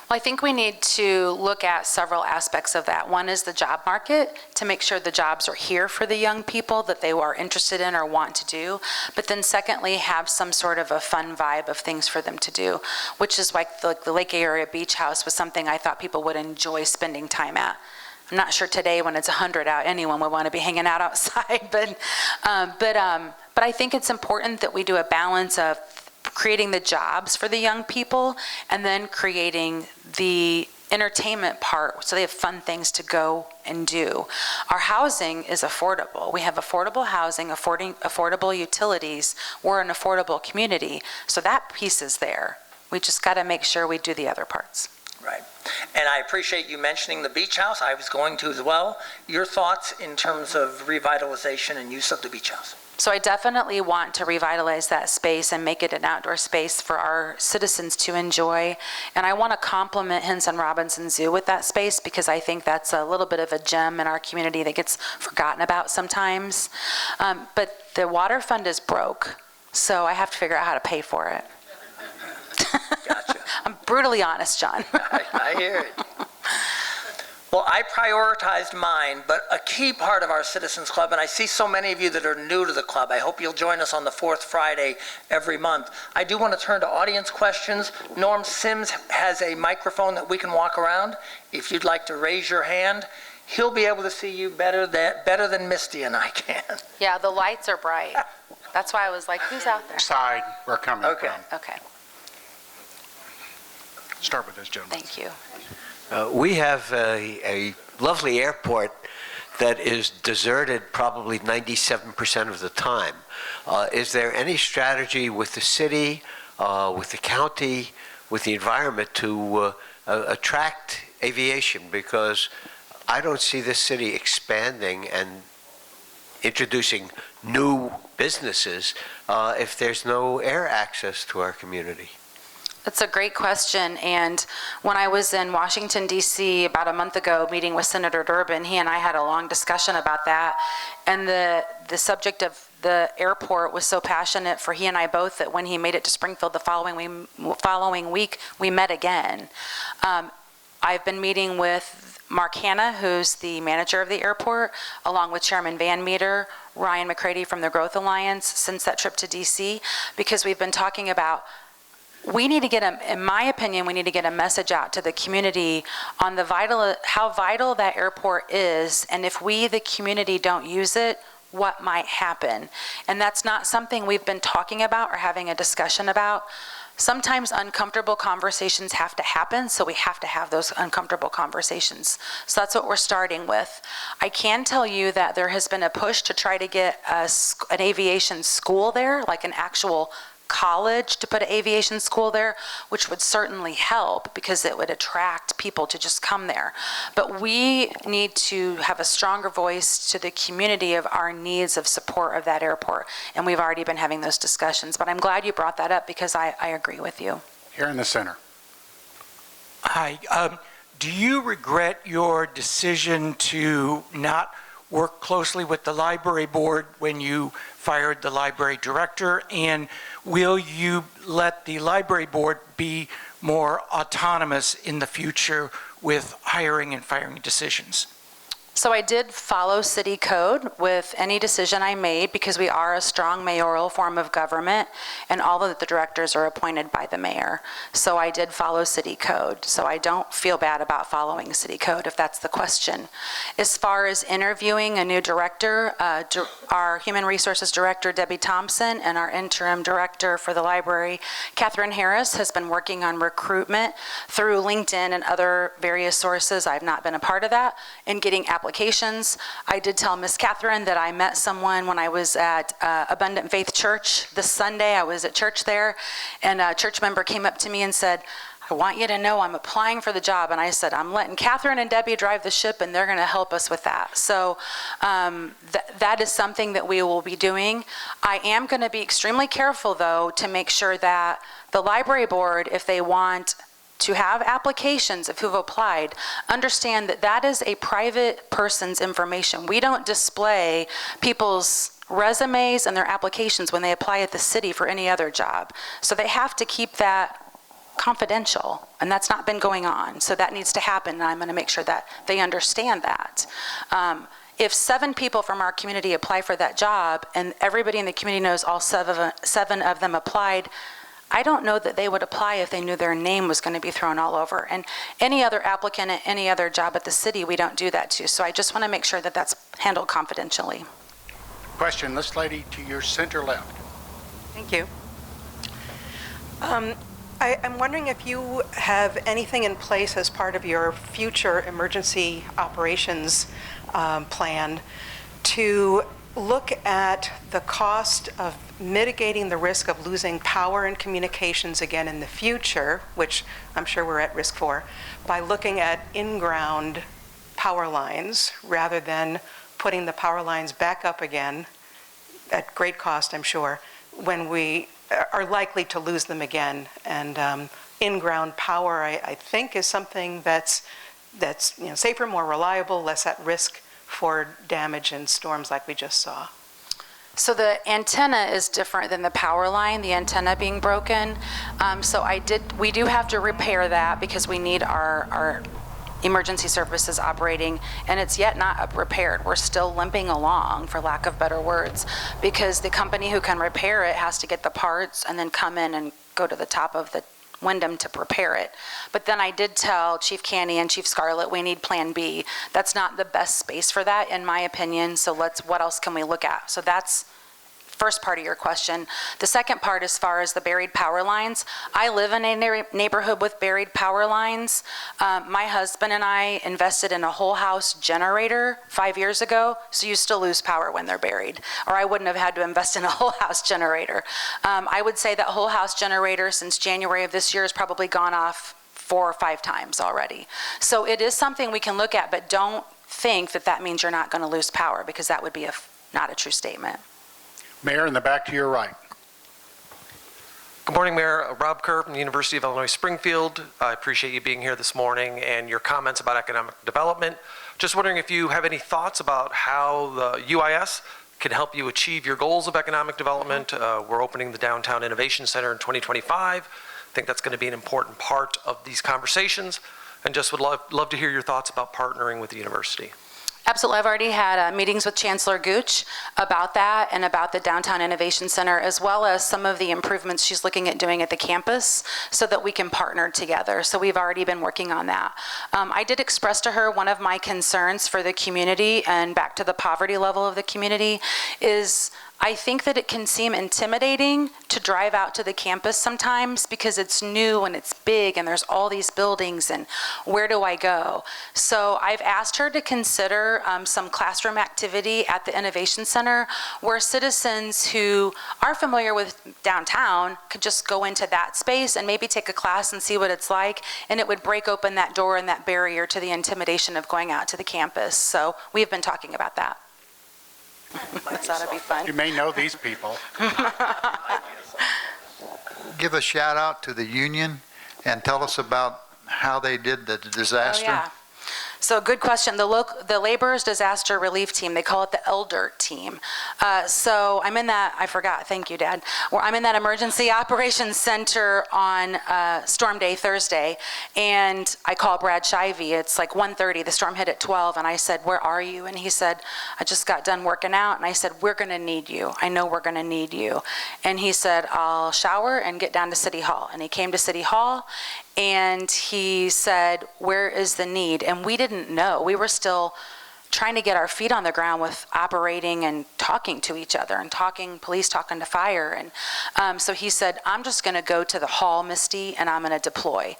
Well, I think we need to look at several aspects of that. One is the job market, to make sure the jobs are here for the young people that they are interested in or want to do. But then secondly, have some sort of a fun vibe of things for them to do, which is like the Lake Area Beach House was something I thought people would enjoy spending time at. I'm not sure today when it's 100 out, anyone would want to be hanging out outside, but I think it's important that we do a balance of creating the jobs for the young people and then creating the entertainment part so they have fun things to go and do. Our housing is affordable. We have affordable housing, affordable utilities. We're an affordable community. So that piece is there. We just got to make sure we do the other parts. Right. And I appreciate you mentioning the beach house. I was going to as well. Your thoughts in terms of revitalization and use of the beach house? So I definitely want to revitalize that space and make it an outdoor space for our citizens to enjoy. And I want to complement Henson Robinson Zoo with that space, because I think that's a little bit of a gem in our community that gets forgotten about sometimes. But the water fund is broke, so I have to figure out how to pay for it. Gotcha. I'm brutally honest, John. I hear it. Well, I prioritized mine, but a key part of our Citizens Club, and I see so many of you that are new to the club, I hope you'll join us on the fourth Friday every month. I do want to turn to audience questions. Norm Sims has a microphone that we can walk around. If you'd like to raise your hand, he'll be able to see you better than Misty and I can. Yeah, the lights are bright. That's why I was like, who's out there? Side we're coming Okay. from. Okay, Start with this gentleman. thank you. We have a lovely airport that is deserted probably 97% of the time. Is there any strategy with the city, with the county, with the environment to attract aviation? Because I don't see this city expanding and introducing new businesses if there's no air access to our community. That's a great question, and when I was in Washington, D.C. about a month ago meeting with Senator Durbin, he and I had a long discussion about that, and the subject of the airport was so passionate for he and I both that when he made it to Springfield the following week, we met again. I've been meeting with Mark Hanna, who's the manager of the airport, along with Chairman Van Meter, Ryan McCready from the Growth Alliance, since that trip to D.C., because we've been talking about we need to get in my opinion, we need to get a message out to the community on how vital that airport is, and if we, the community, don't use it, what might happen. And that's not something we've been talking about or having a discussion about. Sometimes uncomfortable conversations have to happen, so we have to have those uncomfortable conversations. So that's what we're starting with. I can tell you that there has been a push to try to get an aviation school there, like an actual college to put an aviation school there, which would certainly help because it would attract people to just come there. But we need to have a stronger voice to the community of our needs of support of that airport. And we've already been having those discussions. But I'm glad you brought that up because I agree with you. Here in the center. Hi. Do you regret your decision to not work closely with the library board when you fired the library director? And will you let the library board be more autonomous in the future with hiring and firing decisions? So I did follow city code with any decision I made because we are a strong mayoral form of government and all of the directors are appointed by the mayor. So I did follow city code. So I don't feel bad about following city code if that's the question. As far as interviewing a new director, our human resources director, Debbie Thompson, and our interim director for the library, Catherine Harris, has been working on recruitment through LinkedIn and other various sources. I've not been a part of that, and getting applications. I did tell Miss Catherine that I met someone when I was at Abundant Faith Church this Sunday. I was at church there, and a church member came up to me and said, I want you to know I'm applying for the job. And I said, I'm letting Catherine and Debbie drive the ship, and they're going to help us with that. So that is something that we will be doing. I am going to be extremely careful, though, to make sure that the library board, if they want to have applications of who've applied, understand that that is a private person's information. We don't display people's resumes and their applications when they apply at the city for any other job. So they have to keep that confidential, and that's not been going on. So that needs to happen, and I'm going to make sure that they understand that. If 7 people from our community apply for that job, and everybody in the community knows all 7 of them applied, I don't know that they would apply if they knew their name was going to be thrown all over. And any other applicant at any other job at the city, we don't do that to. So I just want to make sure that that's handled confidentially. Question, this lady to your center left. Thank you. I'm wondering if you have anything in place as part of your future emergency operations plan to look at the cost of mitigating the risk of losing power and communications again in the future, which I'm sure we're at risk for, by looking at in-ground power lines rather than putting the power lines back up again at great cost, I'm sure, when we are likely to lose them again. And in-ground power, I think, is something that's safer, more reliable, less at risk for damage in storms like we just saw. So the antenna is different than the power line, the antenna being broken. So we do have to repair that because we need our emergency services operating, and it's yet not repaired. We're still limping along, for lack of better words, because the company who can repair it has to get the parts and then come in and go to the top of the Wyndham to prepare it. But then I did tell Chief Canny and Chief Scarlett we need Plan B. That's not the best space for that, in my opinion, so what else can we look at? So that's first part of your question. The second part, as far as the buried power lines, I live in a neighborhood with buried power lines. My husband and I invested in a whole house generator 5 years ago, so you still lose power when they're buried, or I wouldn't have had to invest in a whole house generator. I would say that whole house generator since January of this year has probably gone off 4 or 5 times already. So it is something we can look at, but don't think that that means you're not going to lose power, because that would be not a true statement. Mayor, in the back to your right. Good morning, Mayor. Rob Kerr from the University of Illinois Springfield. I appreciate you being here this morning and your comments about economic development. Just wondering if you have any thoughts about how the UIS can help you achieve your goals of economic development. We're opening the Downtown Innovation Center in 2025. I think that's going to be an important part of these conversations, and just would love to hear your thoughts about partnering with the university. Absolutely. I've already had meetings with Chancellor Gooch about that and about the Downtown Innovation Center, as well as some of the improvements she's looking at doing at the campus so that we can partner together. So we've already been working on that. I did express to her one of my concerns for the community, and back to the poverty level of the community, is I think that it can seem intimidating to drive out to the campus sometimes because it's new and it's big and there's all these buildings and where do I go? So I've asked her to consider some classroom activity at the Innovation Center where citizens who are familiar with downtown could just go into that space and maybe take a class and see what it's like, and it would break open that door and that barrier to the intimidation of going out to the campus. So we've been talking about that. I thought it'd be fun. You may know these people. Give a shout out to the union and tell us about how they did the disaster. Oh, yeah. So good question. The Laborers Disaster Relief Team, they call it the LDIRT team. So I'm in that, I forgot, thank you, Dad. Well, I'm in that Emergency Operations Center on Storm Day Thursday, and I call Brad Shivey. It's like 1:30, the storm hit at 12, and I said, where are you? And he said, I just got done working out, and I said, we're gonna need you. I know we're gonna need you. And he said, I'll shower and get down to City Hall. And he came to City Hall, and he said, where is the need? And we didn't know. We were still trying to get our feet on the ground with operating and talking to each other and police talking to fire. And so he said, I'm just gonna go to the hall, Misty, and I'm gonna deploy.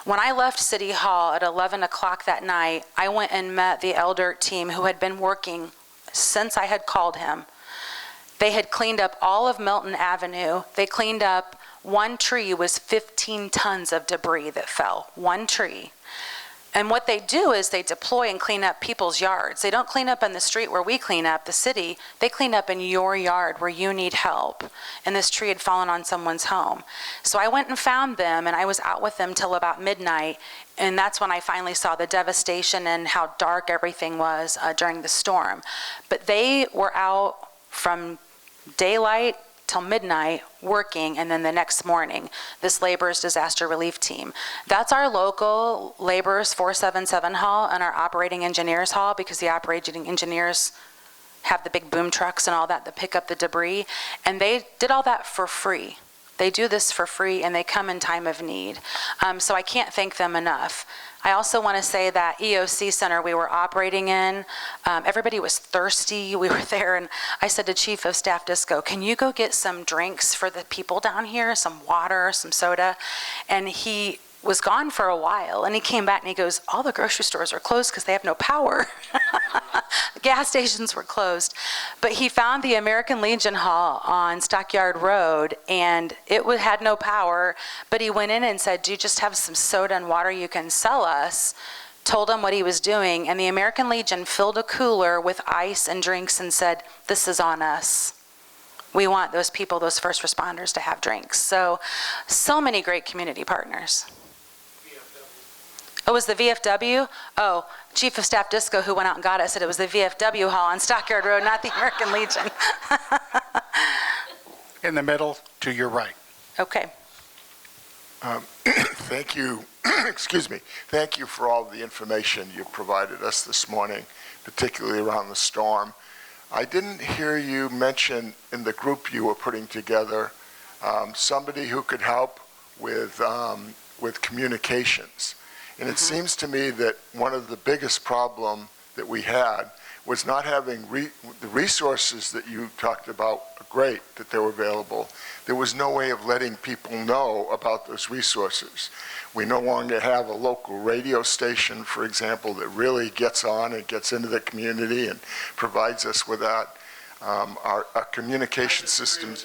When I left City Hall at 11 o'clock that night, I went and met the LDIRT team who had been working since I had called him. They had cleaned up all of Milton Avenue. They cleaned up one tree was 15 tons of debris that fell, one tree. And what they do is they deploy and clean up people's yards. They don't clean up in the street where we clean up, the city. They clean up in your yard where you need help. And this tree had fallen on someone's home. So I went and found them, and I was out with them till about midnight. And that's when I finally saw the devastation and how dark everything was during the storm. But they were out from daylight till midnight working, and then the next morning, this Laborers Disaster Relief Team. That's our local Laborers 477 hall and our operating engineers hall, because the operating engineers have the big boom trucks and all that pick up the debris, and they did all that for free. They do this for free, and they come in time of need. So I can't thank them enough. I also want to say that EOC Center we were operating in, everybody was thirsty. We were there, and I said to Chief of Staff Disco, can you go get some drinks for the people down here, some water, some soda? And he was gone for a while, and he came back and he goes, all the grocery stores are closed because they have no power. The gas stations were closed. But he found the American Legion Hall on Stockyard Road, and it had no power, but he went in and said, do you just have some soda and water you can sell us? Told him what he was doing, and the American Legion filled a cooler with ice and drinks and said, this is on us. We want those people, those first responders, to have drinks. So many great community partners. Oh, it was the VFW? Oh, Chief of Staff Disco, who went out and got it, said it was the VFW hall on Stockyard Road, not the American Legion. In the middle, to your right. Okay. Thank you, excuse me, thank you for all the information you provided us this morning, particularly around the storm. I didn't hear you mention in the group you were putting together somebody who could help with communications. And it seems to me that one of the biggest problem that we had was not having the resources that you talked about are great, that they were available. There was no way of letting people know about those resources. We no longer have a local radio station, for example, that really gets on and gets into the community and provides us with that. Our communication systems.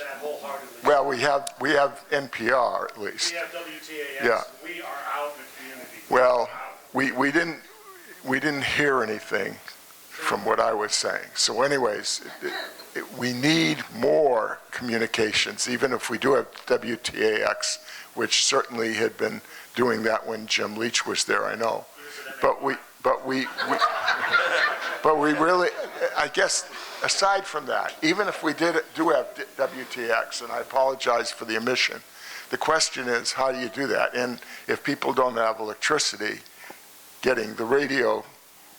Well, we have NPR at least. We have WTAX. Yeah. We are out in the community. Well, we didn't hear anything from what I was saying. So anyways, we need more communications, even if we do have WTAX, which certainly had been doing that when Jim Leach was there, I know. But we really, I guess, aside from that, even if we do have WTX, and I apologize for the omission, the question is, how do you do that? And if people don't have electricity, getting the radio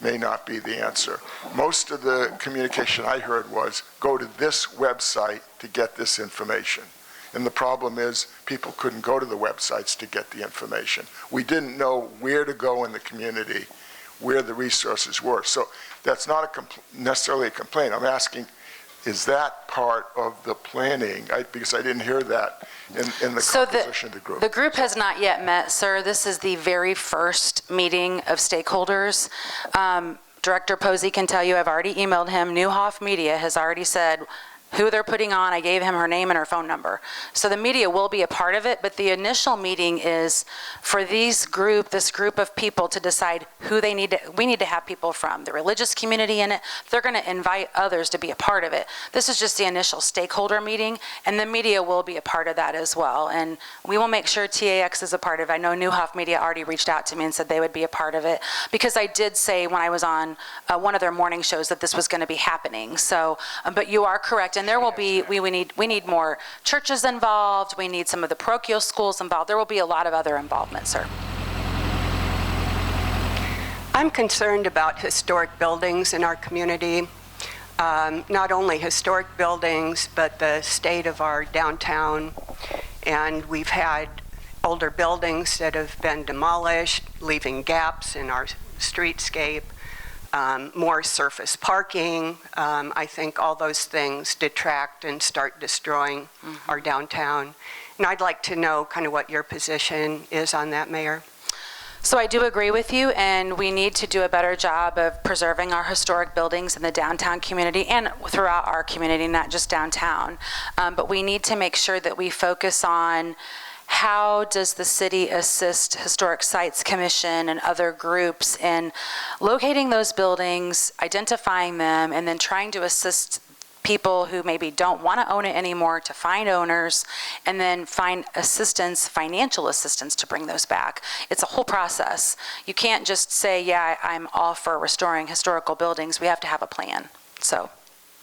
may not be the answer. Most of the communication I heard was, go to this website to get this information. And the problem is, people couldn't go to the websites to get the information. We didn't know where to go in the community, where the resources were. So that's not necessarily a complaint. I'm asking, Is that part of the planning? Because I didn't hear that in the So composition of the group. the group has not yet met, sir. This is the very first meeting of stakeholders. Director Posey can tell you, I've already emailed him. Newhoff Media has already said who they're putting on. I gave him her name and her phone number. So the media will be a part of it, but the initial meeting is for this group of people to decide who they need to, we need to have people from the religious community in it. They're gonna invite others to be a part of it. This is just the initial stakeholder meeting, and the media will be a part of that as well. And we will make sure TAX is a part of it. I know Newhoff Media already reached out to me and said they would be a part of it, because I did say when I was on one of their morning shows that this was gonna be happening. So, but you are correct. And there will be, we need more churches involved. We need some of the parochial schools involved. There will be a lot of other involvement, sir. I'm concerned about historic buildings in our community. Not only historic buildings, but the state of our downtown. And we've had older buildings that have been demolished, leaving gaps in our streetscape. More surface parking. I think all those things detract and start destroying our downtown. And I'd like to know kind of what your position is on that, Mayor. So I do agree with you, and we need to do a better job of preserving our historic buildings in the downtown community and throughout our community, not just downtown. But we need to make sure that we focus on how does the city assist Historic Sites Commission and other groups in locating those buildings, identifying them, and then trying to assist people who maybe don't want to own it anymore to find owners, and then find assistance, financial assistance, to bring those back. It's a whole process. You can't just say, yeah, I'm all for restoring historical buildings. We have to have a plan. So,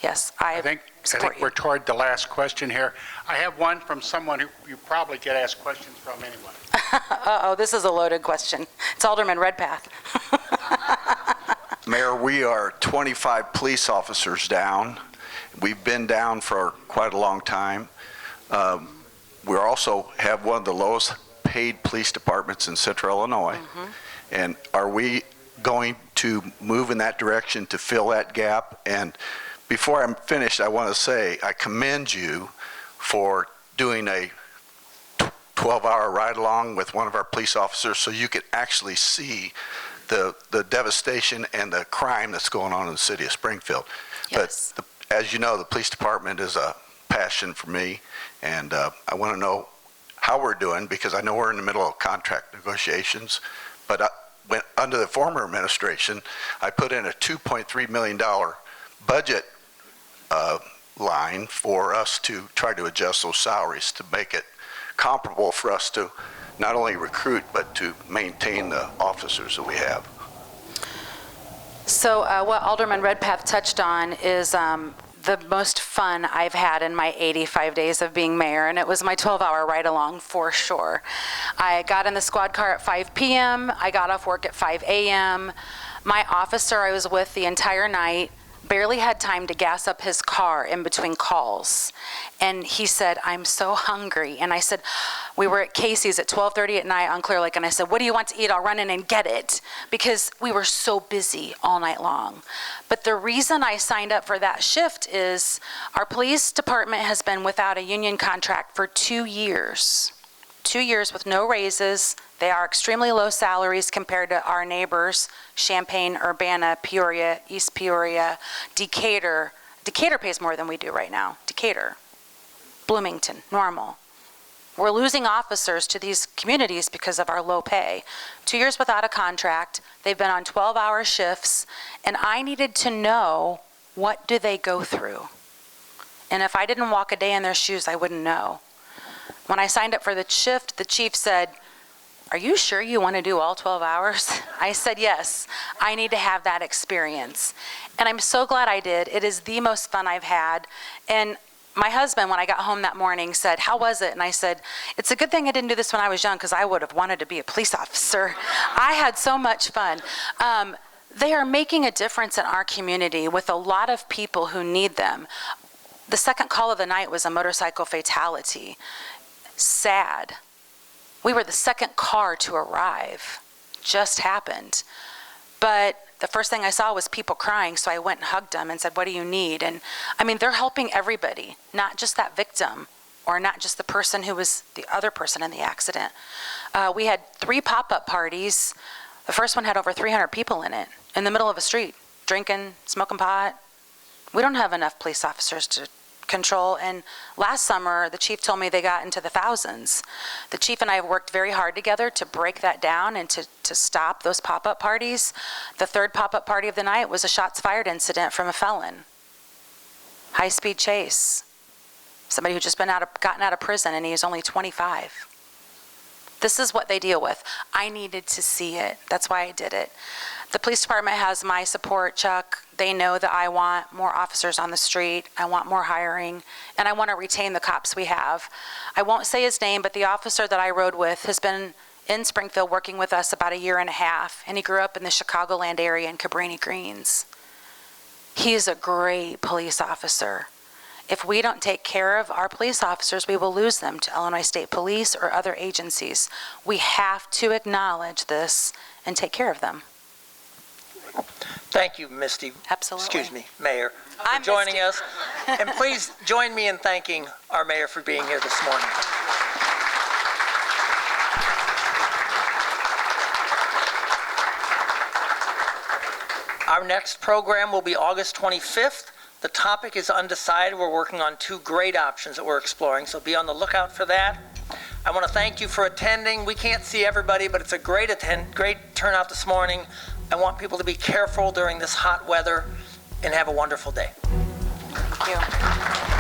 yes, I think support you. we're toward the last question here. I have one from someone who you probably get asked questions from anyway. Uh-oh, this is a loaded question. It's Alderman Redpath. Mayor, we are 25 police officers down. We've been down for quite a long time. We also have one of the lowest paid police departments in Central Illinois. And are we going to move in that direction to fill that gap? And before I'm finished, I want to say I commend you for doing a 12-hour ride-along with one of our police officers so you could actually see the devastation and the crime that's going on in the city of Springfield. Yes. But as you know, the police department is a passion for me, and I want to know how we're doing, because I know we're in the middle of contract negotiations, but when, under the former administration, I put in a $2.3 million budget line for us to try to adjust those salaries to make it comparable for us to not only recruit, but to maintain the officers that we have. So what Alderman Redpath touched on is the most fun I've had in my 85 days of being mayor, and it was my 12-hour ride-along for sure. I got in the squad car at 5 p.m. I got off work at 5 a.m. My officer I was with the entire night barely had time to gas up his car in between calls. And he said, I'm so hungry. And I said, we were at Casey's at 12:30 at night on Clear Lake, and I said, what do you want to eat? I'll run in and get it. Because we were so busy all night long. But the reason I signed up for that shift is our police department has been without a union contract for 2 years. 2 years with no raises. They are extremely low salaries compared to our neighbors, Champaign, Urbana, Peoria, East Peoria, Decatur. Decatur pays more than we do right now. Decatur, Bloomington, Normal. We're losing officers to these communities because of our low pay. 2 years without a contract. They've been on 12-hour shifts, and I needed to know, what do they go through? And if I didn't walk a day in their shoes, I wouldn't know. When I signed up for the shift, the chief said, are you sure you want to do all 12 hours? I said, yes, I need to have that experience. And I'm so glad I did. It is the most fun I've had. And my husband, when I got home that morning, said, how was it? And I said, it's a good thing I didn't do this when I was young, because I would have wanted to be a police officer. I had so much fun. They are making a difference in our community with a lot of people who need them. The second call of the night was a motorcycle fatality. Sad. We were the second car to arrive. Just happened. But the first thing I saw was people crying, so I went and hugged them and said, what do you need? And I mean, they're helping everybody, not just that victim, or not just the person who was the other person in the accident. We had 3 pop-up parties. The first one had over 300 people in it, in the middle of a street, drinking, smoking pot. We don't have enough police officers to control, and last summer, the chief told me they got into the thousands. The chief and I have worked very hard together to break that down and to stop those pop-up parties. The 3rd pop-up party of the night was a shots fired incident from a felon. High-speed chase. Somebody who just gotten out of prison, and he is only 25. This is what they deal with. I needed to see it. That's why I did it. The police department has my support, Chuck. They know that I want more officers on the street. I want more hiring, and I want to retain the cops we have. I won't say his name, but the officer that I rode with has been in Springfield working with us about 1.5 years, and he grew up in the Chicagoland area in Cabrini Greens. He is a great police officer. If we don't take care of our police officers, we will lose them to Illinois State Police or other agencies. We have to acknowledge this and take care of them. Thank you, Misty. Absolutely. Excuse me, Mayor, for I'm joining Misty. us. And please join me in thanking our mayor for being here this morning. Our next program will be August 25th. The topic is undecided. We're working on 2 great options that we're exploring, so be on the lookout for that. I want to thank you for attending. We can't see everybody, but it's a great turnout this morning. I want people to be careful during this hot weather and have a wonderful day. Thank you.